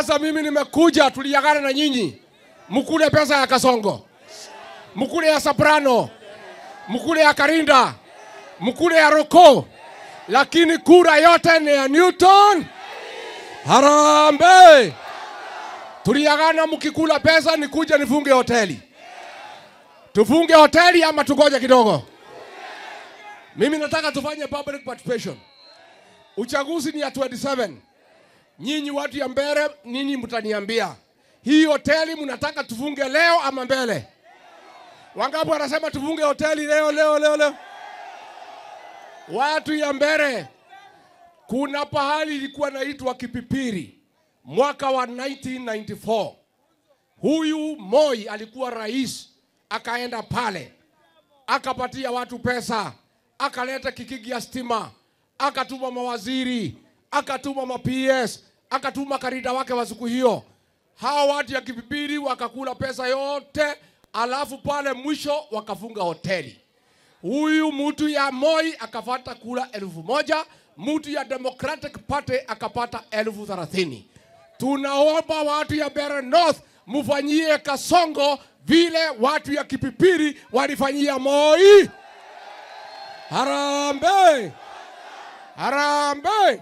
Sasa mimi nimekuja tuliagana na nyinyi. Mkule pesa ya Kasongo. Mkule ya Soprano. Mkule ya Karinda. Mkule ya Roko. Lakini kura yote ni ya Newton. Harambee. Tuliagana mkikula pesa nikuja nifunge hoteli. Tufunge hoteli ama tugoje kidogo? Mimi nataka tufanye public participation. Uchaguzi ni ya 27. Nyinyi watu ya Mbeere, nyinyi mtaniambia. Hii hoteli mnataka tufunge leo ama mbele? Wangapi wanasema tufunge hoteli leo? Watu ya Mbeere, kuna pahali ilikuwa naitwa Kipipiri mwaka wa 1994. Huyu Moi alikuwa rais, akaenda pale, akapatia watu pesa, akaleta kikigi ya stima, akatuma mawaziri, akatuma ma-PS, akatuma Karinda wake wa siku hiyo. Hawa watu ya Kipipiri wakakula pesa yote, alafu pale mwisho wakafunga hoteli. Huyu mtu ya Moi akapata kula 1,000, mtu ya Democratic Party akapata 30,000. Tunaomba watu ya Mbeere North mufanyie Kasongo vile watu ya Kipipiri walifanyia Moi. Harambee! Harambee!